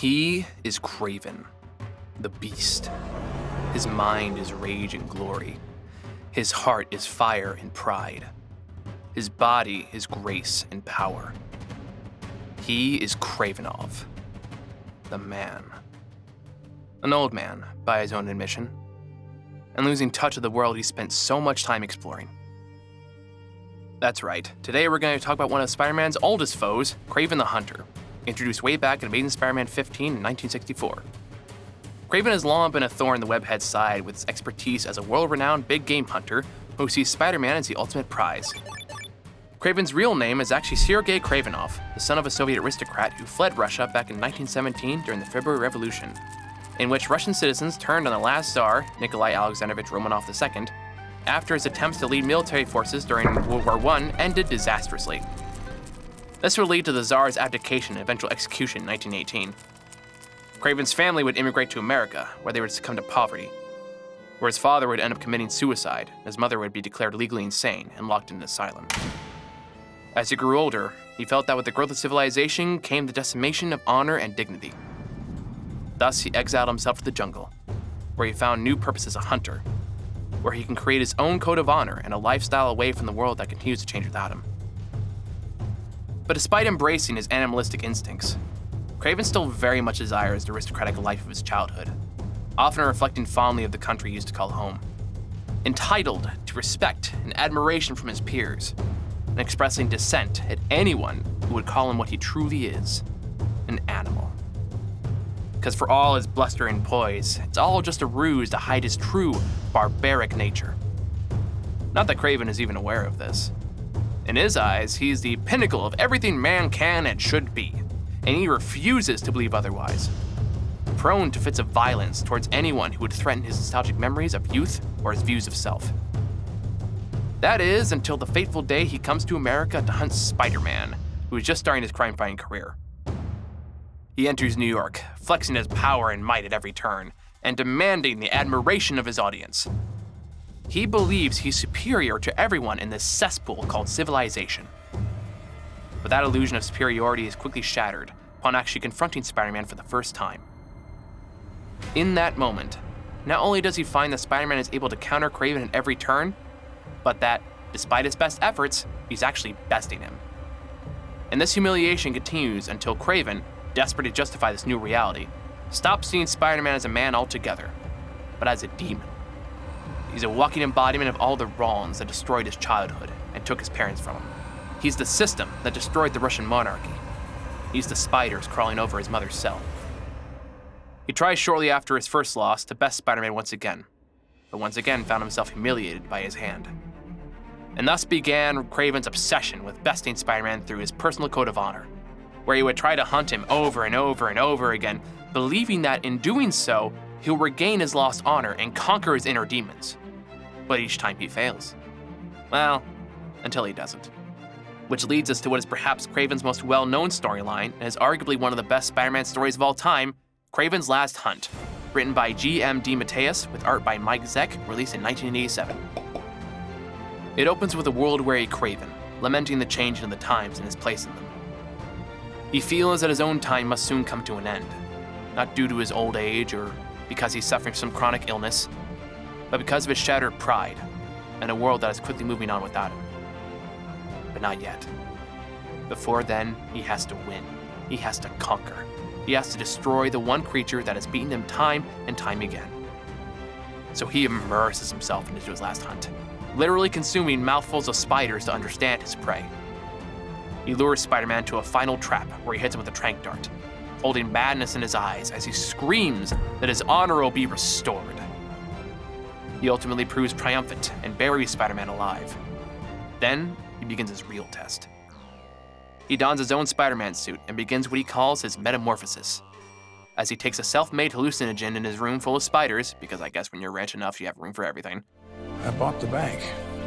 He is Kraven, the beast. His mind is rage and glory. His heart is fire and pride. His body is grace and power. He is Kravenov, the man. An old man, by his own admission, and losing touch of the world he spent so much time exploring. That's right, today we're going to talk about one of Spider-Man's oldest foes, Kraven the Hunter, introduced way back in Amazing Spider-Man 15 in 1964. Kraven has long been a thorn in the webhead's side with his expertise as a world-renowned big game hunter who sees Spider-Man as the ultimate prize. Kraven's real name is actually Sergei Kravenov, the son of a Soviet aristocrat who fled Russia back in 1917 during the February Revolution, in which Russian citizens turned on the last Tsar, Nikolai Alexandrovich Romanov II, after his attempts to lead military forces during World War I ended disastrously. This would lead to the Tsar's abdication and eventual execution in 1918. Kraven's family would immigrate to America, where they would succumb to poverty, where his father would end up committing suicide, and his mother would be declared legally insane and locked in an asylum. As he grew older, he felt that with the growth of civilization came the decimation of honor and dignity. Thus, he exiled himself to the jungle, where he found new purpose as a hunter, where he can create his own code of honor and a lifestyle away from the world that continues to change without him. But despite embracing his animalistic instincts, Kraven still very much desires the aristocratic life of his childhood, often reflecting fondly of the country he used to call home. Entitled to respect and admiration from his peers, and expressing dissent at anyone who would call him what he truly is, an animal. Because for all his bluster and poise, it's all just a ruse to hide his true, barbaric nature. Not that Kraven is even aware of this. In his eyes, he's the pinnacle of everything man can and should be, and he refuses to believe otherwise. Prone to fits of violence towards anyone who would threaten his nostalgic memories of youth or his views of self. That is, until the fateful day he comes to America to hunt Spider-Man, who is just starting his crime-fighting career. He enters New York, flexing his power and might at every turn, and demanding the admiration of his audience. He believes he's superior to everyone in this cesspool called civilization. But that illusion of superiority is quickly shattered upon actually confronting Spider-Man for the first time. In that moment, not only does he find that Spider-Man is able to counter Kraven at every turn, but that, despite his best efforts, he's actually besting him. And this humiliation continues until Kraven, desperate to justify this new reality, stops seeing Spider-Man as a man altogether, but as a demon. He's a walking embodiment of all the wrongs that destroyed his childhood and took his parents from him. He's the system that destroyed the Russian monarchy. He's the spiders crawling over his mother's cell. He tries shortly after his first loss to best Spider-Man once again, but once again found himself humiliated by his hand. And thus began Kraven's obsession with besting Spider-Man through his personal code of honor, where he would try to hunt him over and over and over again, believing that in doing so, he'll regain his lost honor and conquer his inner demons. But each time he fails. Well, until he doesn't. Which leads us to what is perhaps Kraven's most well-known storyline, and is arguably one of the best Spider-Man stories of all time, Kraven's Last Hunt, written by G.M. DeMatteis with art by Mike Zeck, released in 1987. It opens with a world-weary Kraven, lamenting the change in the times and his place in them. He feels that his own time must soon come to an end, not due to his old age or because he's suffering some chronic illness, but because of his shattered pride and a world that is quickly moving on without him. But not yet. Before then, he has to win. He has to conquer. He has to destroy the one creature that has beaten him time and time again. So he immerses himself into his last hunt, literally consuming mouthfuls of spiders to understand his prey. He lures Spider-Man to a final trap where he hits him with a tranq dart, holding madness in his eyes as he screams that his honor will be restored. He ultimately proves triumphant and buries Spider-Man alive. Then, he begins his real test. He dons his own Spider-Man suit and begins what he calls his metamorphosis, as he takes a self-made hallucinogen in his room full of spiders, because I guess when you're rich enough, you have room for everything. I bought the bank.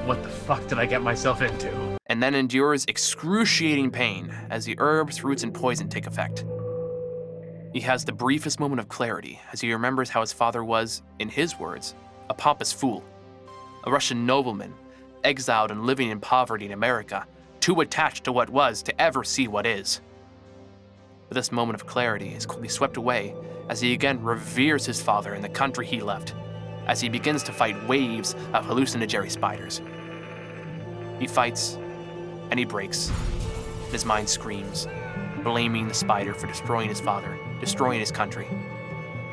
What the fuck did I get myself into? And then endures excruciating pain as the herbs, roots, and poison take effect. He has the briefest moment of clarity as he remembers how his father was, in his words, a pompous fool, a Russian nobleman, exiled and living in poverty in America, too attached to what was to ever see what is. But this moment of clarity is quickly swept away as he again reveres his father and the country he left, as he begins to fight waves of hallucinatory spiders. He fights, and he breaks, and his mind screams, blaming the spider for destroying his father, destroying his country.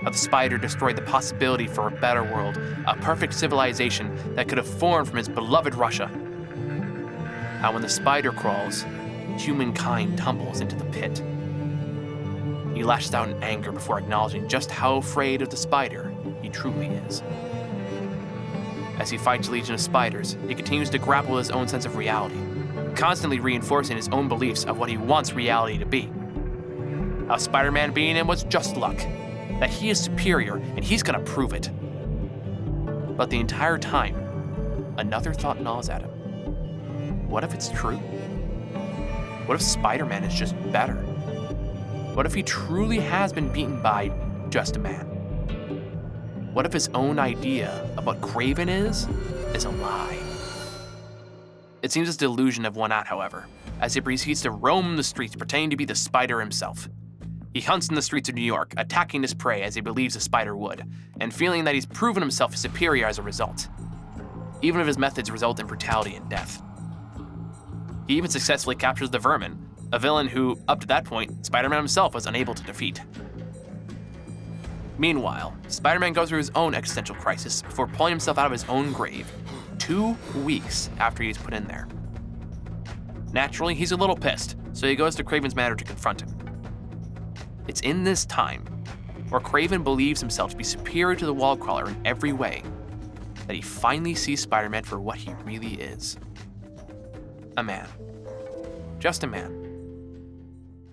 How the spider destroyed the possibility for a better world, a perfect civilization that could have formed from his beloved Russia. How when the spider crawls, humankind tumbles into the pit. He lashes out in anger before acknowledging just how afraid of the spider he truly is. As he fights a legion of spiders, he continues to grapple with his own sense of reality, constantly reinforcing his own beliefs of what he wants reality to be. How Spider-Man being him was just luck, that he is superior and he's gonna prove it. But the entire time, another thought gnaws at him. What if it's true? What if Spider-Man is just better? What if he truly has been beaten by just a man? What if his own idea of what Kraven is a lie? It seems his delusion have won out, however, as he proceeds to roam the streets pretending to be the spider himself. He hunts in the streets of New York, attacking his prey as he believes a spider would, and feeling that he's proven himself superior as a result, even if his methods result in brutality and death. He even successfully captures the Vermin, a villain who, up to that point, Spider-Man himself was unable to defeat. Meanwhile, Spider-Man goes through his own existential crisis before pulling himself out of his own grave 2 weeks after he's put in there. Naturally, he's a little pissed, so he goes to Kraven's manor to confront him. It's in this time, where Kraven believes himself to be superior to the Wallcrawler in every way, that he finally sees Spider-Man for what he really is. A man. Just a man.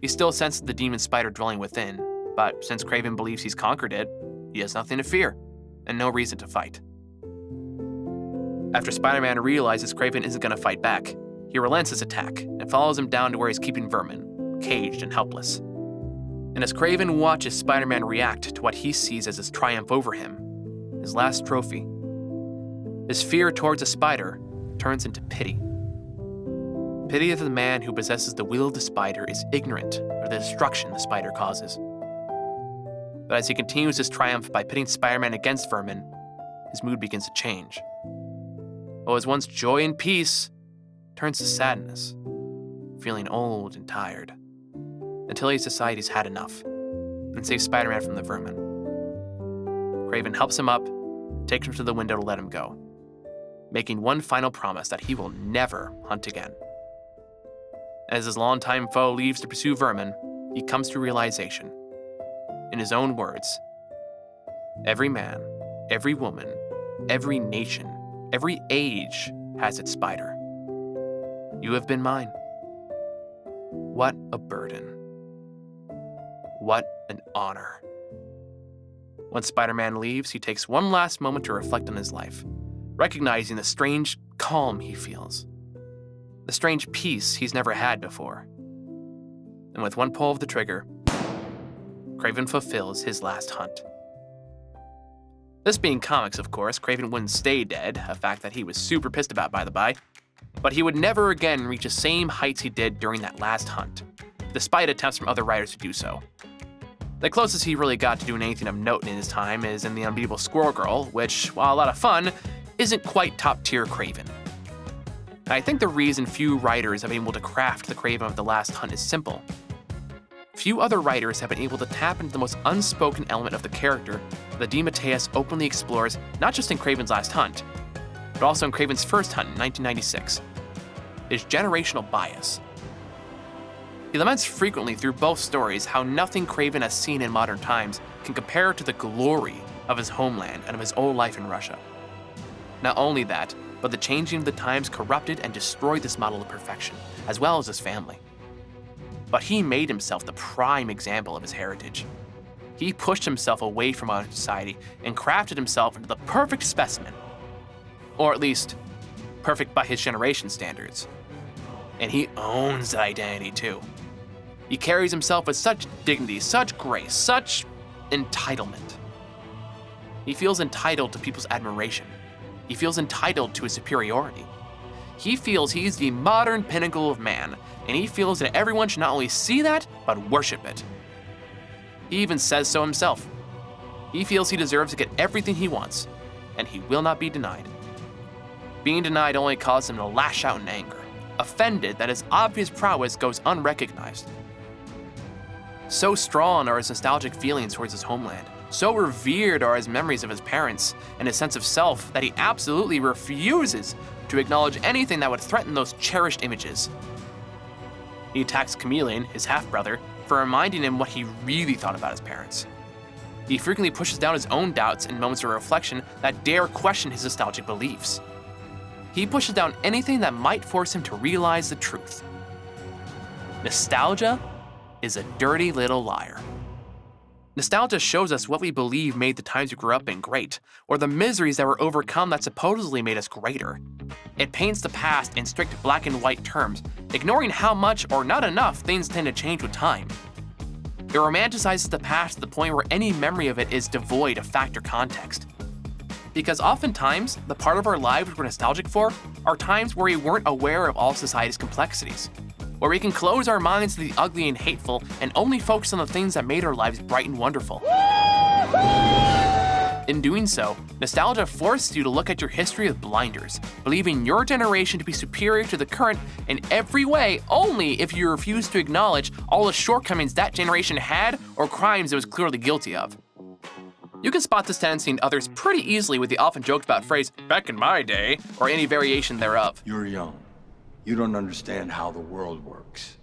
He still senses the demon spider dwelling within, but since Kraven believes he's conquered it, he has nothing to fear, and no reason to fight. After Spider-Man realizes Kraven isn't going to fight back, he relents his attack and follows him down to where he's keeping Vermin, caged and helpless. And as Kraven watches Spider-Man react to what he sees as his triumph over him, his last trophy, his fear towards the spider turns into pity. Pity that the man who possesses the will of the spider is ignorant of the destruction the spider causes. But as he continues his triumph by pitting Spider-Man against Vermin, his mood begins to change. What was once joy and peace turns to sadness, feeling old and tired, until he's decided he's had enough and saves Spider-Man from the Vermin. Kraven helps him up, takes him to the window to let him go, making one final promise that he will never hunt again. As his longtime foe leaves to pursue Vermin, he comes to realization. In his own words, every man, every woman, every nation, every age has its spider. You have been mine. What a burden. What an honor. When Spider-Man leaves, he takes one last moment to reflect on his life, recognizing the strange calm he feels, the strange peace he's never had before. And with one pull of the trigger, Kraven fulfills his last hunt. This being comics, of course, Kraven wouldn't stay dead, a fact that he was super pissed about, by the by, but he would never again reach the same heights he did during that last hunt, despite attempts from other writers to do so. The closest he really got to doing anything of note in his time is in The Unbeatable Squirrel Girl, which, while a lot of fun, isn't quite top-tier Kraven. I think the reason few writers have been able to craft the Kraven of the Last Hunt is simple. Few other writers have been able to tap into the most unspoken element of the character that DeMatteis openly explores, not just in Kraven's Last Hunt, but also in Kraven's first hunt in 1996, his generational bias. He laments frequently through both stories how nothing Kraven has seen in modern times can compare to the glory of his homeland and of his old life in Russia. Not only that, but the changing of the times corrupted and destroyed this model of perfection, as well as his family. But he made himself the prime example of his heritage. He pushed himself away from modern society and crafted himself into the perfect specimen. Or at least, perfect by his generation's standards. And he owns that identity too. He carries himself with such dignity, such grace, such entitlement. He feels entitled to people's admiration. He feels entitled to his superiority. He feels he's the modern pinnacle of man, and he feels that everyone should not only see that, but worship it. He even says so himself. He feels he deserves to get everything he wants, and he will not be denied. Being denied only causes him to lash out in anger, offended that his obvious prowess goes unrecognized. So strong are his nostalgic feelings towards his homeland, so revered are his memories of his parents and his sense of self that he absolutely refuses to acknowledge anything that would threaten those cherished images. He attacks Chameleon, his half-brother, for reminding him what he really thought about his parents. He frequently pushes down his own doubts in moments of reflection that dare question his nostalgic beliefs. He pushes down anything that might force him to realize the truth. Nostalgia is a dirty little liar. Nostalgia shows us what we believe made the times we grew up in great, or the miseries that were overcome that supposedly made us greater. It paints the past in strict black and white terms, ignoring how much or not enough things tend to change with time. It romanticizes the past to the point where any memory of it is devoid of fact or context. Because oftentimes, the part of our lives we're nostalgic for are times where we weren't aware of all society's complexities, where we can close our minds to the ugly and hateful and only focus on the things that made our lives bright and wonderful. In doing so, nostalgia forces you to look at your history with blinders, believing your generation to be superior to the current in every way only if you refuse to acknowledge all the shortcomings that generation had or crimes it was clearly guilty of. You can spot this tendency in others pretty easily with the often joked about phrase, "back in my day," or any variation thereof. You're young. You don't understand how the world works.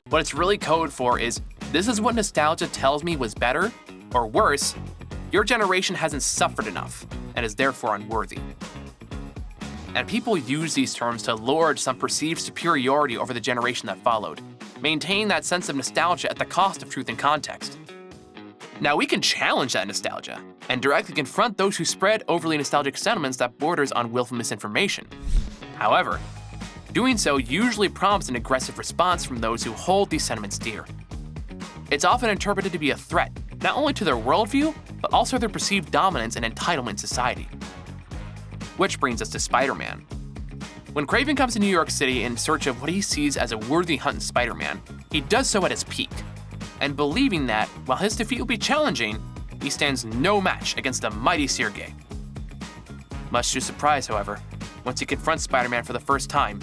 What it's really code for is, this is what nostalgia tells me was better, or worse, your generation hasn't suffered enough and is therefore unworthy. And people use these terms to lord some perceived superiority over the generation that followed, maintain that sense of nostalgia at the cost of truth and context. Now we can challenge that nostalgia and directly confront those who spread overly nostalgic sentiments that borders on willful misinformation. However, doing so usually prompts an aggressive response from those who hold these sentiments dear. It's often interpreted to be a threat, not only to their worldview, but also their perceived dominance and entitlement in society. Which brings us to Spider-Man. When Kraven comes to New York City in search of what he sees as a worthy hunt in Spider-Man, he does so at his peak, and believing that, while his defeat will be challenging, he stands no match against the mighty Sergei. Much to his surprise, however, once he confronts Spider-Man for the first time,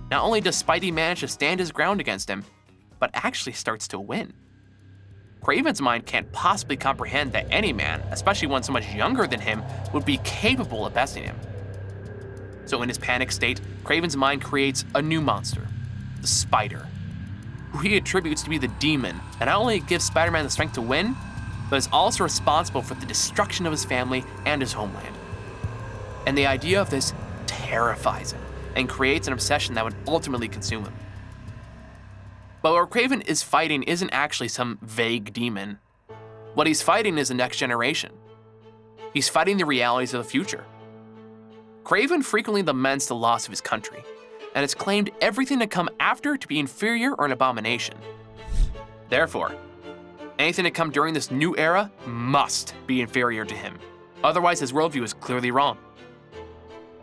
not only does Spidey manage to stand his ground against him, but actually starts to win. Kraven's mind can't possibly comprehend that any man, especially one so much younger than him, would be capable of besting him. So in his panic state, Kraven's mind creates a new monster, the Spider, who he attributes to be the demon that not only gives Spider-Man the strength to win, but is also responsible for the destruction of his family and his homeland. And the idea of this terrifies him and creates an obsession that would ultimately consume him. But what Kraven is fighting isn't actually some vague demon. What he's fighting is the next generation. He's fighting the realities of the future. Kraven frequently laments the loss of his country, and has claimed everything to come after to be inferior or an abomination. Therefore, anything to come during this new era must be inferior to him. Otherwise, his worldview is clearly wrong.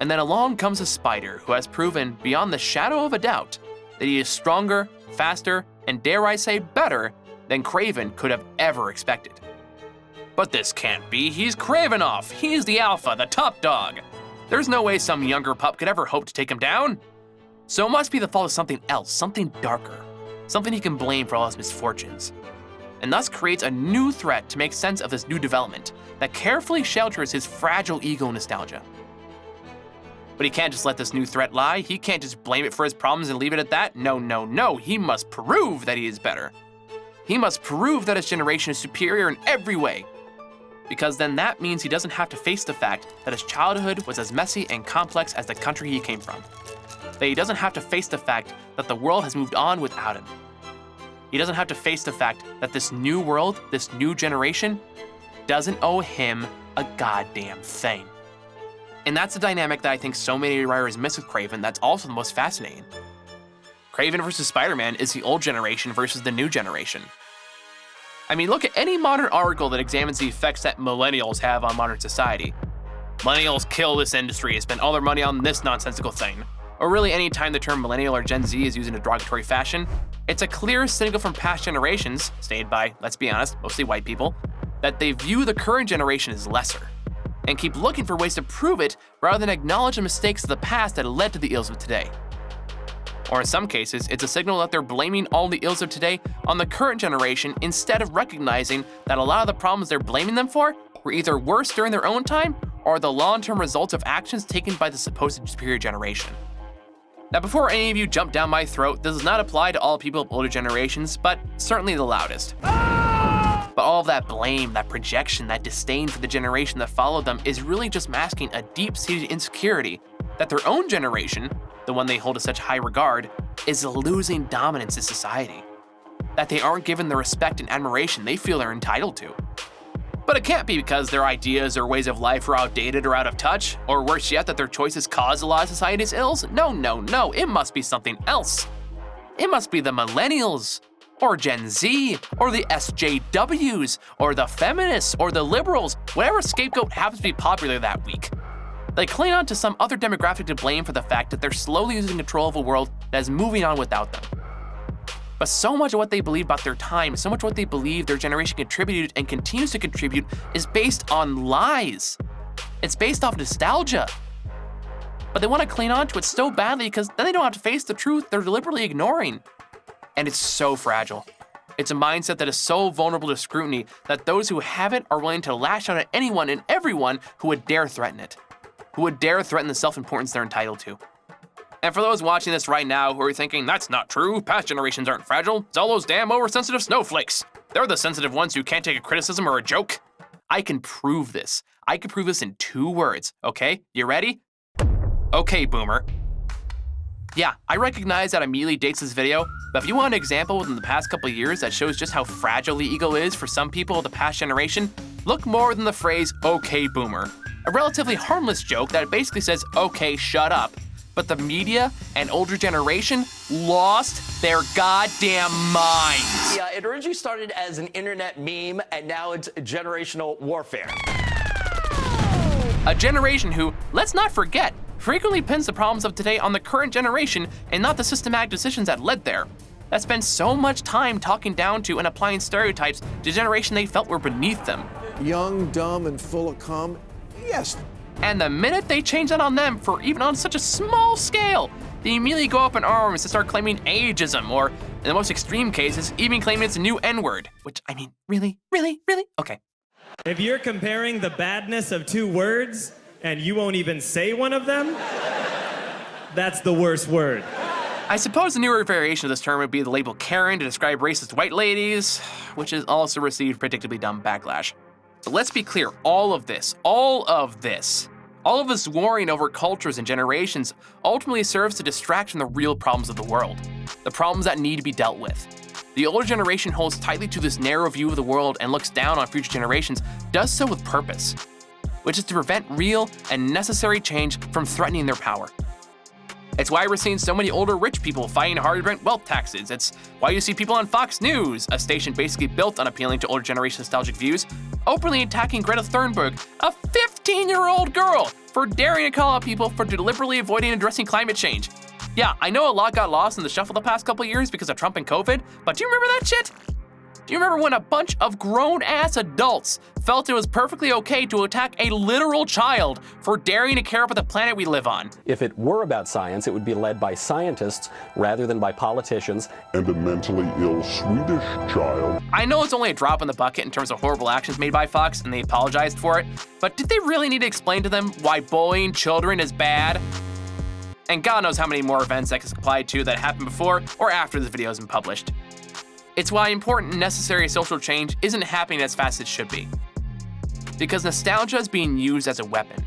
And then along comes a Spider who has proven beyond the shadow of a doubt that he is stronger, faster, and dare I say better than Kraven could have ever expected. But this can't be. He's Kravenoff. He's the alpha, the top dog. There's no way some younger pup could ever hope to take him down. So it must be the fault of something else, something darker, something he can blame for all his misfortunes, and thus creates a new threat to make sense of this new development that carefully shelters his fragile ego nostalgia. But he can't just let this new threat lie. He can't just blame it for his problems and leave it at that. No, no, no. He must prove that he is better. He must prove that his generation is superior in every way, because then that means he doesn't have to face the fact that his childhood was as messy and complex as the country he came from. That he doesn't have to face the fact that the world has moved on without him. He doesn't have to face the fact that this new world, this new generation, doesn't owe him a goddamn thing. And that's the dynamic that I think so many writers miss with Kraven that's also the most fascinating. Kraven versus Spider-Man is the old generation versus the new generation. I mean, look at any modern article that examines the effects that millennials have on modern society. Millennials kill this industry, spend all their money on this nonsensical thing. Or really any time the term millennial or Gen Z is used in a derogatory fashion, it's a clear signal from past generations, stated by, let's be honest, mostly white people, that they view the current generation as lesser, and keep looking for ways to prove it rather than acknowledge the mistakes of the past that led to the ills of today. Or in some cases, it's a signal that they're blaming all the ills of today on the current generation instead of recognizing that a lot of the problems they're blaming them for were either worse during their own time or the long-term results of actions taken by the supposed superior generation. Now, before any of you jump down my throat, this does not apply to all people of older generations, but certainly the loudest. But all of that blame, that projection, that disdain for the generation that followed them is really just masking a deep-seated insecurity that their own generation, the one they hold to such high regard, is losing dominance in society. That they aren't given the respect and admiration they feel they're entitled to. But it can't be because their ideas or ways of life are outdated or out of touch, or worse yet, that their choices cause a lot of society's ills. No, it must be something else. It must be the millennials, or Gen Z, or the SJWs, or the feminists, or the liberals, whatever scapegoat happens to be popular that week. They cling on to some other demographic to blame for the fact that they're slowly losing control of a world that is moving on without them. But so much of what they believe about their time, so much of what they believe their generation contributed and continues to contribute is based on lies. It's based off nostalgia. But they want to cling on to it so badly because then they don't have to face the truth they're deliberately ignoring. And it's so fragile. It's a mindset that is so vulnerable to scrutiny that those who have it are willing to lash out at anyone and everyone who would dare threaten it, who would dare threaten the self-importance they're entitled to. And for those watching this right now who are thinking, that's not true, past generations aren't fragile, it's all those damn oversensitive snowflakes. They're the sensitive ones who can't take a criticism or a joke. I can prove this. I can prove this in 2 words, okay? You ready? Okay, boomer. Yeah, I recognize that immediately dates this video, but if you want an example within the past couple of years that shows just how fragile the ego is for some people of the past generation, look more than the phrase, okay, boomer. A relatively harmless joke that basically says, okay, shut up. But the media and older generation lost their goddamn minds. Yeah, it originally started as an internet meme, and now it's generational warfare. A generation who, let's not forget, frequently pins the problems of today on the current generation and not the systematic decisions that led there. That spent so much time talking down to and applying stereotypes to a generation they felt were beneath them. Young, dumb, and full of cum? Yes. And the minute they change that on them for even on such a small scale, they immediately go up in arms to start claiming ageism, or in the most extreme cases, even claiming it's a new N-word. Which, I mean, really? Okay. If you're comparing the badness of 2 words, and you won't even say one of them, that's the worst word. I suppose the newer variation of this term would be the label Karen to describe racist white ladies, which has also received predictably dumb backlash. But let's be clear, all of this warring over cultures and generations ultimately serves to distract from the real problems of the world, the problems that need to be dealt with. The older generation holds tightly to this narrow view of the world and looks down on future generations, does so with purpose, which is to prevent real and necessary change from threatening their power. It's why we're seeing so many older rich people fighting hard to prevent wealth taxes. It's why you see people on Fox News, a station basically built on appealing to older generation nostalgic views, openly attacking Greta Thunberg, a 15-year-old girl, for daring to call out people for deliberately avoiding addressing climate change. Yeah, I know a lot got lost in the shuffle the past couple years because of Trump and COVID, but do you remember that shit? Do you remember when a bunch of grown-ass adults felt it was perfectly okay to attack a literal child for daring to care about the planet we live on? If it were about science, it would be led by scientists rather than by politicians. And a mentally ill Swedish child. I know it's only a drop in the bucket in terms of horrible actions made by Fox, and they apologized for it, but did they really need to explain to them why bullying children is bad? And God knows how many more events that gets applied to that happened before or after this video has been published. It's why important and necessary social change isn't happening as fast as it should be. Because nostalgia is being used as a weapon.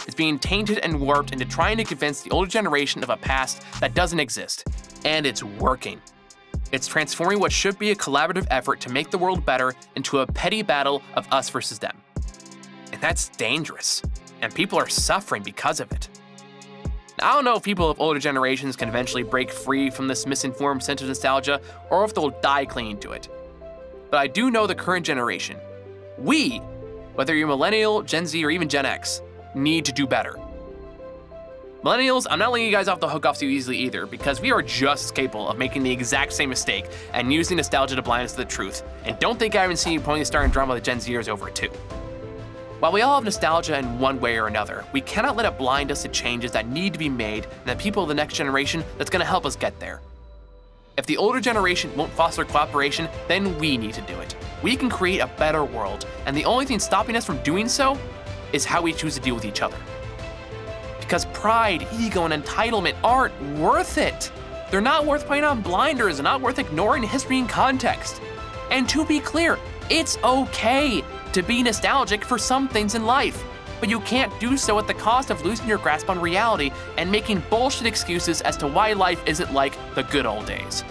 It's being tainted and warped into trying to convince the older generation of a past that doesn't exist. And it's working. It's transforming what should be a collaborative effort to make the world better into a petty battle of us versus them. And that's dangerous. And people are suffering because of it. I don't know if people of older generations can eventually break free from this misinformed sense of nostalgia or if they'll die clinging to it. But I do know the current generation. We, whether you're millennial, Gen Z, or even Gen X, need to do better. Millennials, I'm not letting you guys off the hook off too easily either, because we are just as capable of making the exact same mistake and using nostalgia to blind us to the truth. And don't think I haven't seen you pointing the star and drama with the Gen Zers over it too. While we all have nostalgia in one way or another, we cannot let it blind us to changes that need to be made and the people of the next generation that's going to help us get there. If the older generation won't foster cooperation, then we need to do it. We can create a better world, and the only thing stopping us from doing so is how we choose to deal with each other. Because pride, ego, and entitlement aren't worth it. They're not worth putting on blinders and not worth ignoring history and context. And to be clear, it's okay to be nostalgic for some things in life, but you can't do so at the cost of losing your grasp on reality and making bullshit excuses as to why life isn't like the good old days.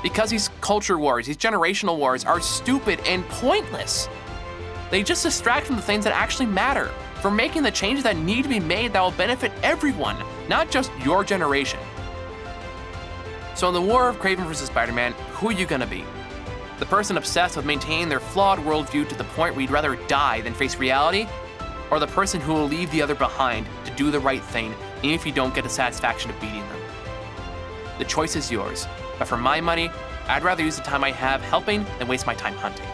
Because these culture wars, these generational wars are stupid and pointless. They just distract from the things that actually matter, from making the changes that need to be made that will benefit everyone, not just your generation. So in the war of Kraven versus Spider-Man, who are you gonna be? The person obsessed with maintaining their flawed worldview to the point where you'd rather die than face reality? Or the person who will leave the other behind to do the right thing, even if you don't get the satisfaction of beating them? The choice is yours, but for my money, I'd rather use the time I have helping than waste my time hunting.